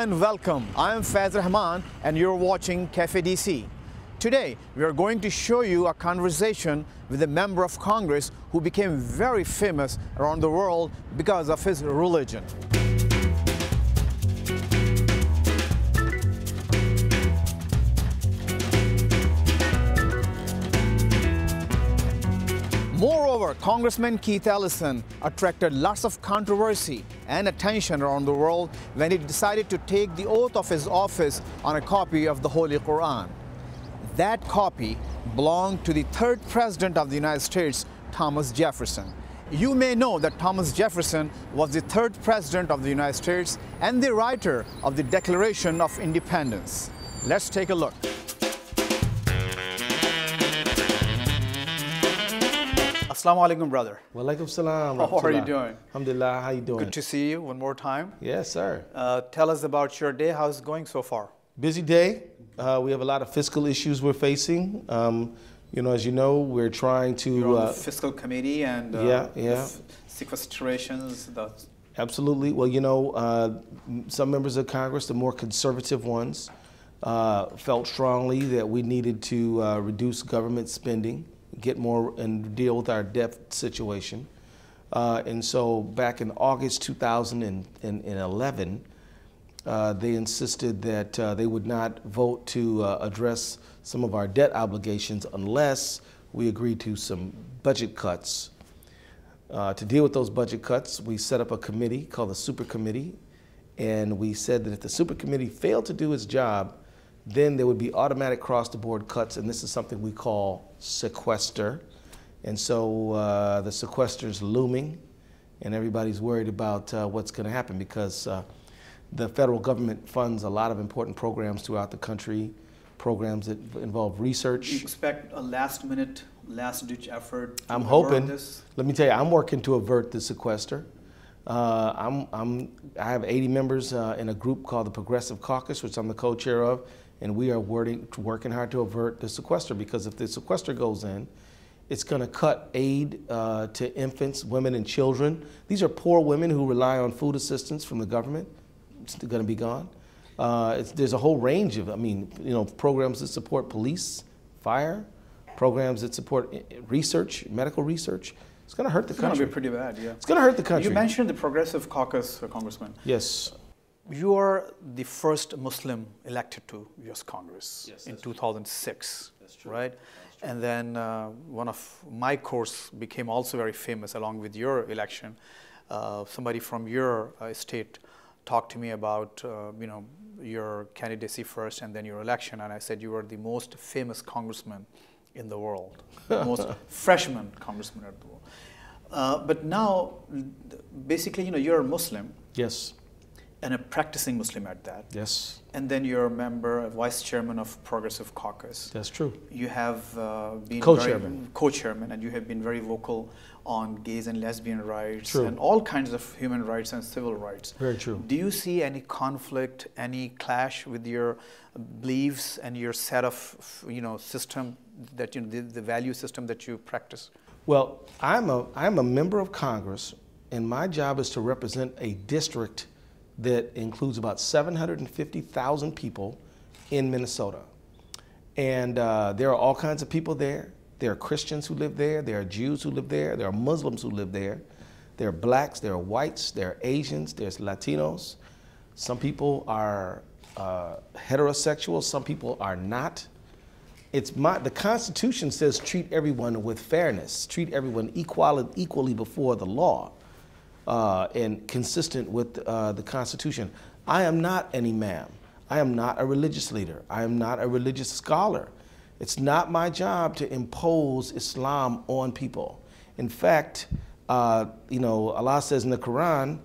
and welcome. I am Faiz Rahman and you're watching Cafe DC. Today, we are going to show you a conversation with a member of Congress who became very famous around the world because of his religion. Moreover, Congressman Keith Ellison attracted lots of controversy and attention around the world when he decided to take the oath of his office on a copy of the Holy Quran. That copy belonged to the third President of the United States, Thomas Jefferson. You may know that Thomas Jefferson was the third President of the United States and the writer of the Declaration of Independence. Let's take a look. Assalamu alaikum, brother. Wa alaikum salam. How are you doing? Alhamdulillah, how you doing? Good to see you one more time. Yes, sir. Tell us about your day. How's it going so far? Busy day. We have a lot of fiscal issues we're facing. As you know, we're trying to... You're on the fiscal committee and sequestrations. Absolutely. Well, some members of Congress, the more conservative ones, felt strongly that we needed to reduce government spending, get more and deal with our debt situation. And so back in August 2011, they insisted that they would not vote to address some of our debt obligations unless we agreed to some budget cuts. To deal with those budget cuts, we set up a committee called the Super Committee, and we said that if the Super Committee failed to do its job, then there would be automatic cross-the-board cuts, and this is something we call sequester. And so the sequester is looming, and everybody's worried about what's going to happen because the federal government funds a lot of important programs throughout the country, programs that involve research. Do you expect a last-minute, last-ditch effort to I'm hoping. This? Let me tell you, I'm working to avert the sequester. I have 80 members in a group called the Progressive Caucus, which I'm the co-chair of, and we are working hard to avert the sequester, because if the sequester goes in, it's going to cut aid to infants, women, and children. These are poor women who rely on food assistance from the government. It's going to be gone. There's a whole range of, programs that support police, fire, programs that support research, medical research. It's going to hurt the country. It's going to be pretty bad, yeah. It's going to hurt the country. You mentioned the Progressive Caucus, Congressman. Yes. You are the first Muslim elected to U.S. Congress in 2006, that's true. Right? That's true. And then one of my course became also very famous along with your election. Somebody from your state talked to me about your candidacy first and then your election, and I said you were the most famous congressman in the world, most freshman congressman in the world. But now, basically, you're a Muslim. Yes. And a practicing Muslim at that. Yes. And then you're a member, a vice chairman of Progressive Caucus. That's true. You have been co-chairman, and you have been very vocal on gays and lesbian rights True. And all kinds of human rights and civil rights. Very true. Do you see any conflict, any clash with your beliefs and your set of system that the value system that you practice? Well, I'm a member of Congress, and my job is to represent a district that includes about 750,000 people in Minnesota. And there are all kinds of people there. There are Christians who live there. There are Jews who live there. There are Muslims who live there. There are blacks. There are whites. There are Asians. There's Latinos. Some people are heterosexual. Some people are not. The Constitution says treat everyone with fairness. Treat everyone equally before the law. And consistent with the Constitution. I am not an imam. I am not a religious leader. I am not a religious scholar. It's not my job to impose Islam on people. In fact, Allah says in the Quran,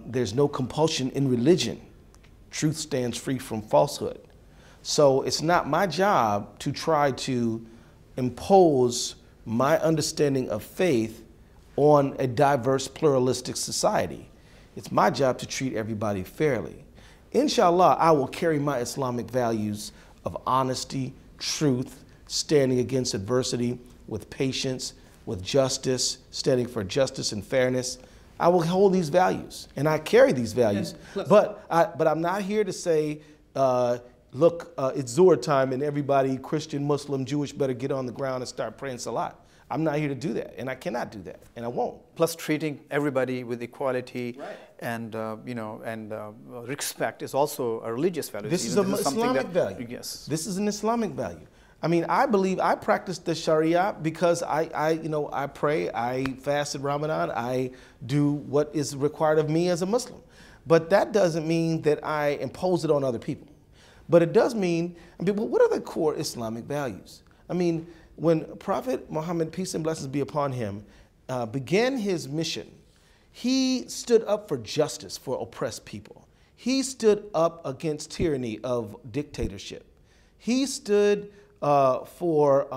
there's no compulsion in religion. Truth stands free from falsehood. So it's not my job to try to impose my understanding of faith on a diverse, pluralistic society. It's my job to treat everybody fairly. Inshallah, I will carry my Islamic values of honesty, truth, standing against adversity with patience, with justice, standing for justice and fairness. I will hold these values, and I carry these values. But I'm not here to say, look, it's Zuhr time, and everybody, Christian, Muslim, Jewish, better get on the ground and start praying Salat. I'm not here to do that, and I cannot do that, and I won't. Plus, treating everybody with equality, right, and respect is also a religious value. This is an Islamic value. Yes, this is an Islamic value. I mean, I practice the Sharia because I pray, I fast in Ramadan, I do what is required of me as a Muslim. But that doesn't mean that I impose it on other people. But it does mean, well, what are the core Islamic values? I mean, when Prophet Muhammad, peace and blessings be upon him, began his mission, he stood up for justice for oppressed people. He stood up against tyranny of dictatorship. He stood for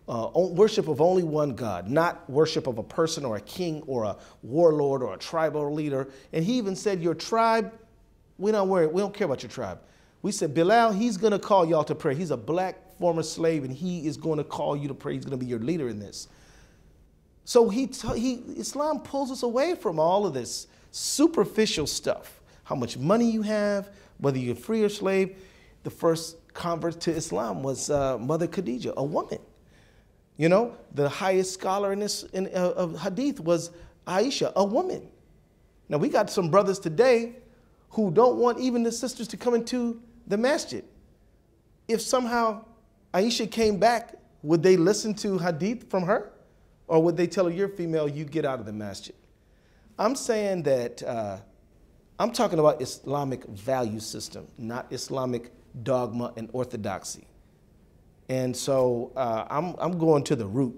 worship of only one God, not worship of a person or a king or a warlord or a tribal leader. And he even said, your tribe, we don't care about your tribe. We said, Bilal, he's going to call y'all to pray. He's a black former slave, and he is going to call you to pray. He's going to be your leader in this. So Islam pulls us away from all of this superficial stuff. How much money you have, whether you're free or slave. The first convert to Islam was Mother Khadijah, a woman. You know, the highest scholar of Hadith was Aisha, a woman. Now, we got some brothers today who don't want even the sisters to come into the masjid. If somehow Aisha came back, would they listen to Hadith from her? Or would they tell her, you're female, you get out of the masjid? I'm saying that, I'm talking about Islamic value system, not Islamic dogma and orthodoxy. And so I'm going to the root,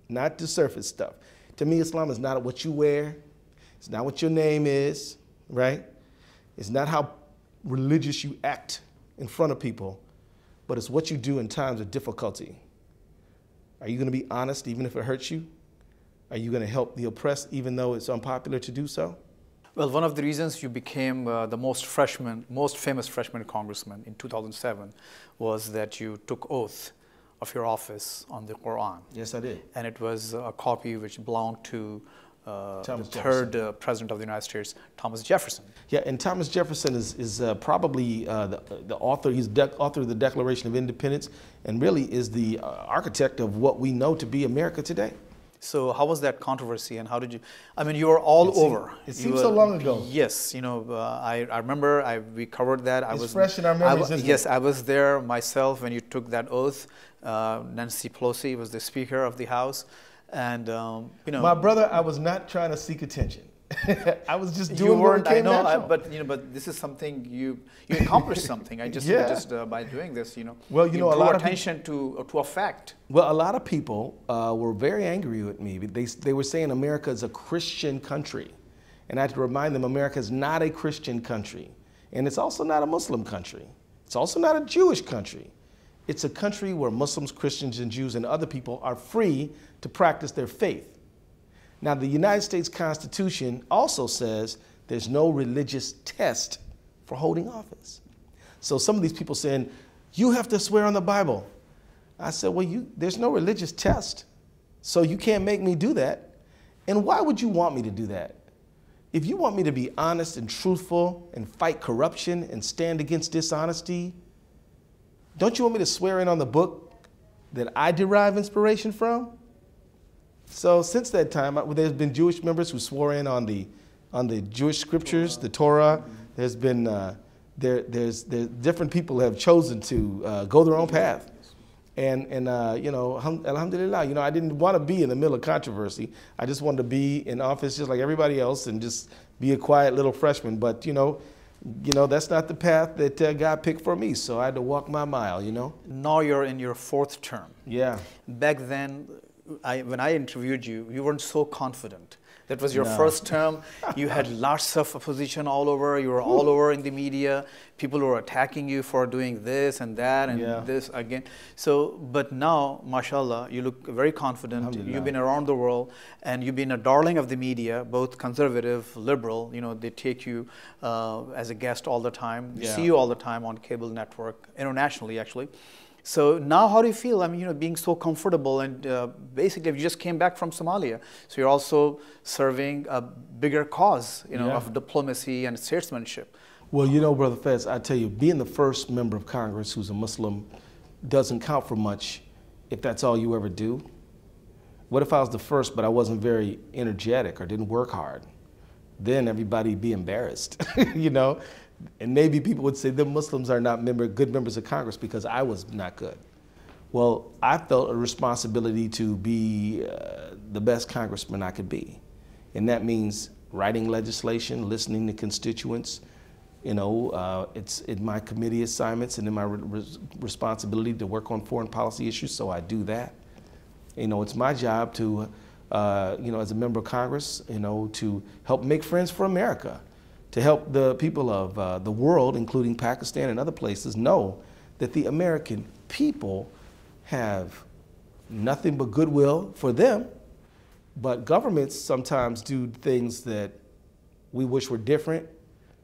not the surface stuff. To me, Islam is not what you wear. It's not what your name is, right? It's not how religious you act in front of people, but it's what you do in times of difficulty. Are you going to be honest even if it hurts you? Are you going to help the oppressed even though it's unpopular to do so? Well, one of the reasons you became the most famous freshman congressman in 2007 was that you took oath of your office on the Quran. Yes, I did. And it was a copy which belonged to the third president of the United States, Thomas Jefferson. Yeah, and Thomas Jefferson is probably the author. He's author of the Declaration of Independence, and really is the architect of what we know to be America today. So how was that controversy, and how did you, I mean, you were all over. It seems so long ago. Yes, you know, I remember we covered that. It's fresh in our memories, isn't it? Yes, I was there myself when you took that oath. Nancy Pelosi was the Speaker of the House. And, you know. My brother, I was not trying to seek attention. I was just doing what came natural. But this is something you accomplished something. I just, yeah. just by doing this, you know. Well, you know, a lot of attention to a fact. Well, a lot of people were very angry with me. They were saying America is a Christian country. And I had to remind them America is not a Christian country. And it's also not a Muslim country. It's also not a Jewish country. It's a country where Muslims, Christians, and Jews and other people are free to practice their faith. Now, the United States Constitution also says there's no religious test for holding office. So some of these people saying, you have to swear on the Bible. I said, well, there's no religious test, so you can't make me do that. And why would you want me to do that? If you want me to be honest and truthful and fight corruption and stand against dishonesty, don't you want me to swear in on the book that I derive inspiration from? So since that time, there's been Jewish members who swore in on the Jewish scriptures, the Torah. There's been there's different people have chosen to go their own path, and you know, alhamdulillah, you know, I didn't want to be in the middle of controversy. I just wanted to be in office just like everybody else and just be a quiet little freshman. But you know, that's not the path that God picked for me. So I had to walk my mile. You know. Now you're in your 4th term. Yeah. Back then, when I interviewed you, you weren't so confident. That was your first term. You had lots of opposition all over. You were all over in the media. People were attacking you for doing this and that and this again. So, but now, mashallah, you look very confident. You've been around the world, and you've been a darling of the media, both conservative, liberal. You know, they take you as a guest all the time. See you all the time on cable network, internationally actually. So now how do you feel? I mean, being so comfortable and basically you just came back from Somalia. So you're also serving a bigger cause, of diplomacy and statesmanship. Well, Brother Fez, I tell you, being the first member of Congress who's a Muslim doesn't count for much if that's all you ever do. What if I was the first, but I wasn't very energetic or didn't work hard? Then everybody'd be embarrassed, And maybe people would say the Muslims are not good members of Congress because I was not good. Well, I felt a responsibility to be the best congressman I could be. And that means writing legislation, listening to constituents. It's in my committee assignments and in my responsibility to work on foreign policy issues, so I do that. It's my job to, as a member of Congress, to help make friends for America, to help the people of the world, including Pakistan and other places, know that the American people have nothing but goodwill for them, but governments sometimes do things that we wish were different,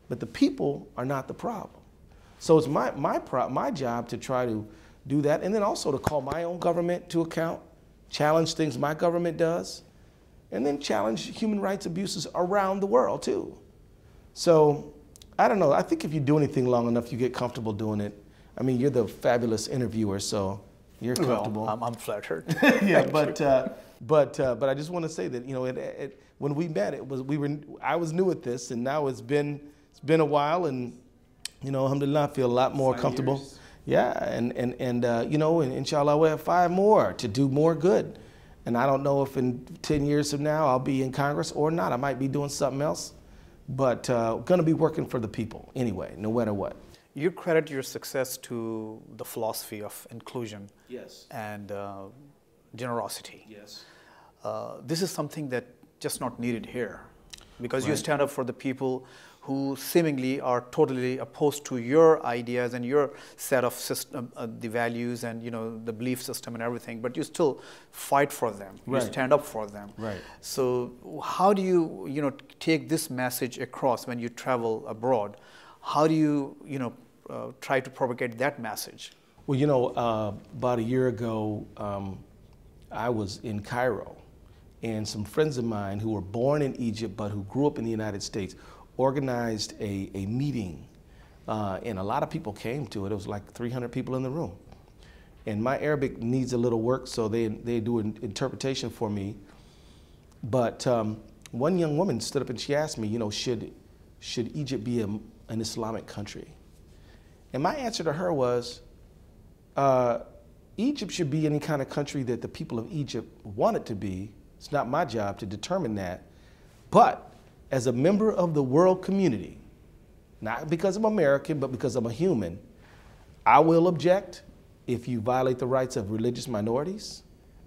but the people are not the problem. So it's my job to try to do that, and then also to call my own government to account, challenge things my government does, and then challenge human rights abuses around the world too. So I don't know, I think if you do anything long enough, you get comfortable doing it. I mean, you're the fabulous interviewer, so you're comfortable. Well, I'm flattered. Yeah, but I just want to say that when we met, I was new at this, and now it's been a while, and alhamdulillah, I feel a lot more comfortable. Years. Yeah, and inshallah we'll have 5 more to do more good. And I don't know if in 10 years from now I'll be in Congress or not. I might be doing something else, but gonna be working for the people anyway, no matter what. You credit your success to the philosophy of inclusion. Yes. And generosity. Yes. This is something that just not needed here, because Right. you stand up for the people who seemingly are totally opposed to your ideas and your set of system, the values and the belief system and everything, but you still fight for them. Right. You stand up for them. Right. So how do you take this message across when you travel abroad? How do you try to propagate that message? Well, about a year ago, I was in Cairo, and some friends of mine who were born in Egypt but who grew up in the United States organized a meeting, and a lot of people came to it. It was like 300 people in the room. And my Arabic needs a little work, so they do an interpretation for me. But one young woman stood up and she asked me, should Egypt be an Islamic country? And my answer to her was, Egypt should be any kind of country that the people of Egypt want it to be. It's not my job to determine that. But as a member of the world community, not because I'm American, but because I'm a human, I will object if you violate the rights of religious minorities.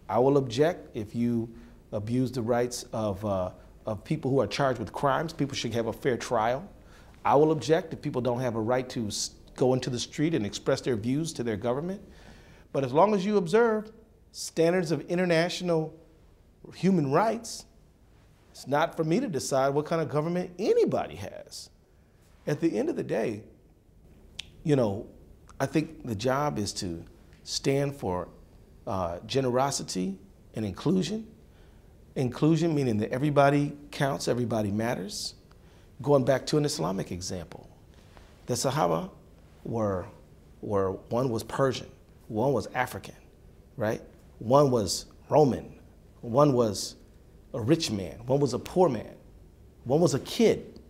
I will object if you abuse the rights of people who are charged with crimes. People should have a fair trial. I will object if people don't have a right to go into the street and express their views to their government. But as long as you observe standards of international human rights, it's not for me to decide what kind of government anybody has. At the end of the day, I think the job is to stand for generosity and inclusion. Inclusion meaning that everybody counts, everybody matters. Going back to an Islamic example, the Sahaba were one was Persian, one was African, right? One was Roman, one was a rich man, one was a poor man, one was a kid.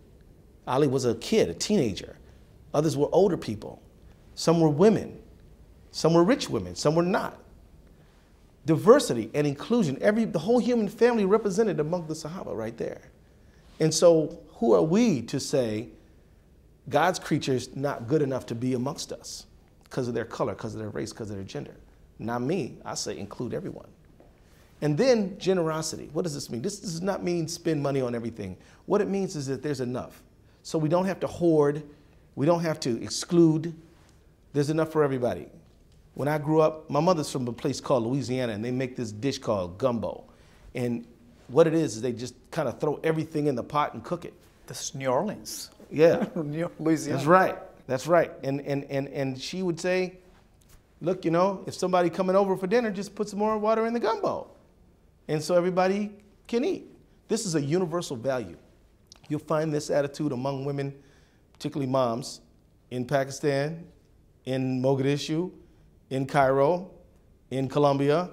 Ali was a kid, a teenager. Others were older people. Some were women. Some were rich women, some were not. Diversity and inclusion, the whole human family represented among the Sahaba right there. And so who are we to say God's creatures not good enough to be amongst us because of their color, because of their race, because of their gender? Not me. I say include everyone. And then generosity. What does this mean? This does not mean spend money on everything. What it means is that there's enough. So we don't have to hoard. We don't have to exclude. There's enough for everybody. When I grew up, my mother's from a place called Louisiana, and they make this dish called gumbo. And what it is they just kind of throw everything in the pot and cook it. This is New Orleans. Yeah. Louisiana. That's right. That's right. And she would say, look, you know, if somebody coming over for dinner, just put some more water in the gumbo. And so everybody can eat. This is a universal value. You'll find this attitude among women, particularly moms, in Pakistan, in Mogadishu, in Cairo, in Colombia,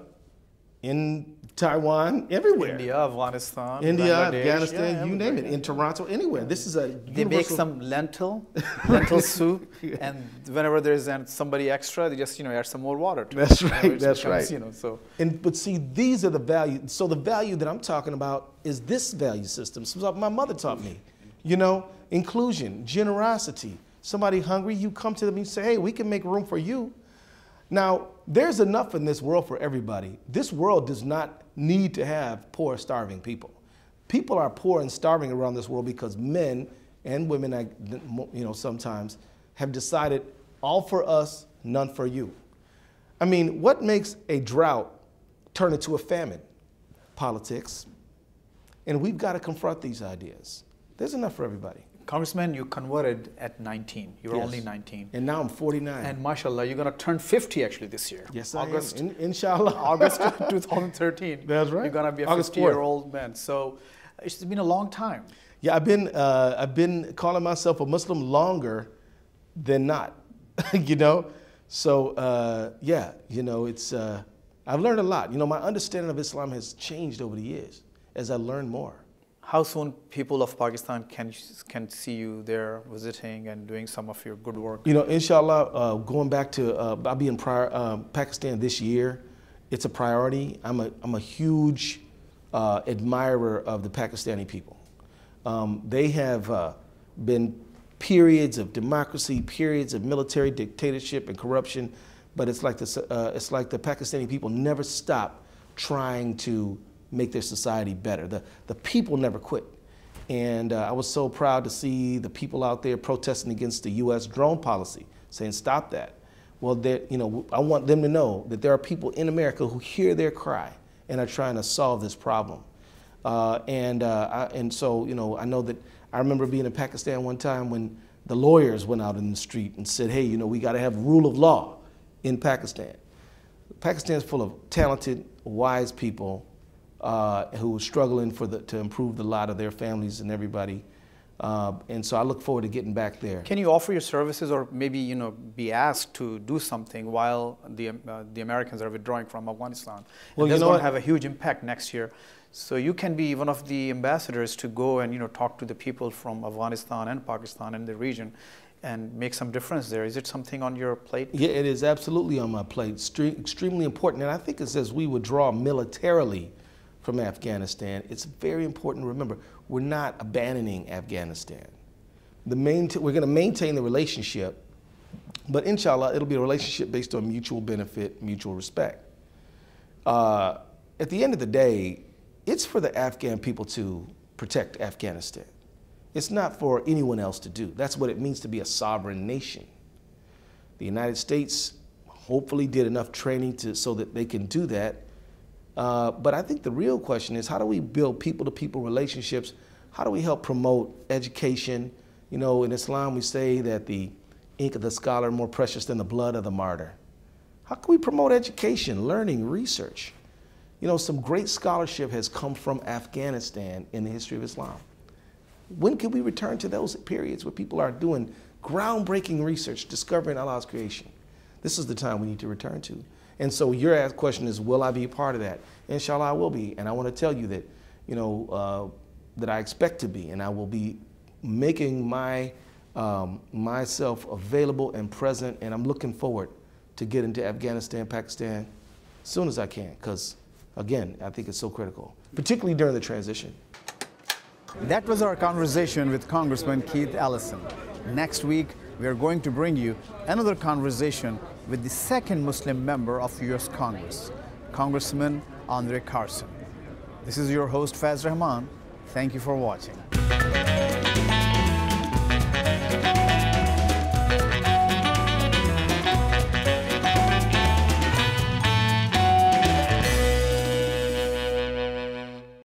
in Taiwan, everywhere. India, Afghanistan, Afghanistan, you name it. In Toronto, anywhere. This is a They make some lentil soup, and whenever there's somebody extra, they just add some more water to That's it. right. That's right. So. But see, these are the values. So the value that I'm talking about is this value system. So my mother taught me, inclusion, generosity. Somebody hungry, you come to them and say, hey, we can make room for you. Now, there's enough in this world for everybody. This world does not need to have poor, starving people. People are poor and starving around this world because men and women, sometimes have decided all for us, none for you. I mean, what makes a drought turn into a famine? Politics. And we've got to confront these ideas. There's enough for everybody. Congressman, you converted at 19. You were Yes. only 19. And now I'm 49. And mashallah, you're going to turn 50 actually this year. Yes, August, I am. Inshallah. August 2013. That's right. You're going to be a August 50-year-old man. So it's been a long time. Yeah, I've been calling myself a Muslim longer than not, So it's I've learned a lot. My understanding of Islam has changed over the years as I learn more. How soon people of Pakistan can see you there visiting and doing some of your good work? Inshallah, going back to I'll be in Pakistan this year. It's a priority. I'm a huge admirer of the Pakistani people. They have been periods of democracy, periods of military dictatorship and corruption, but it's like the Pakistani people never stop trying to make their society better. The people never quit. And I was so proud to see the people out there protesting against the U.S. drone policy, saying stop that. Well, I want them to know that there are people in America who hear their cry and are trying to solve this problem. So I know that I remember being in Pakistan one time when the lawyers went out in the street and said, hey, we got to have rule of law in Pakistan. Pakistan is full of talented, wise people who are struggling to improve the lot of their families and everybody. And so I look forward to getting back there. Can you offer your services or maybe, be asked to do something while the Americans are withdrawing from Afghanistan? Well, that's going to have a huge impact next year. So you can be one of the ambassadors to go and, talk to the people from Afghanistan and Pakistan and the region and make some difference there. Is it something on your plate? Yeah, it is absolutely on my plate. Extremely important. And I think it's as we withdraw militarily from Afghanistan, it's very important to remember we're not abandoning Afghanistan. We're going to maintain the relationship, but inshallah, it'll be a relationship based on mutual benefit, mutual respect. At the end of the day, it's for the Afghan people to protect Afghanistan. It's not for anyone else to do. That's what it means to be a sovereign nation. The United States hopefully did enough training so that they can do that. But I think the real question is, how do we build people-to-people relationships? How do we help promote education? In Islam, we say that the ink of the scholar is more precious than the blood of the martyr. How can we promote education, learning, research? Some great scholarship has come from Afghanistan in the history of Islam. When can we return to those periods where people are doing groundbreaking research, discovering Allah's creation? This is the time we need to return to. And so your question is, will I be a part of that? Inshallah, I will be. And I want to tell you that, that I expect to be, and I will be making myself available and present, and I'm looking forward to get into Afghanistan, Pakistan as soon as I can, because, again, I think it's so critical, particularly during the transition. That was our conversation with Congressman Keith Ellison. Next week, we are going to bring you another conversation with the second Muslim member of U.S. Congress, Congressman Andre Carson. This is your host, Faz Rahman. Thank you for watching.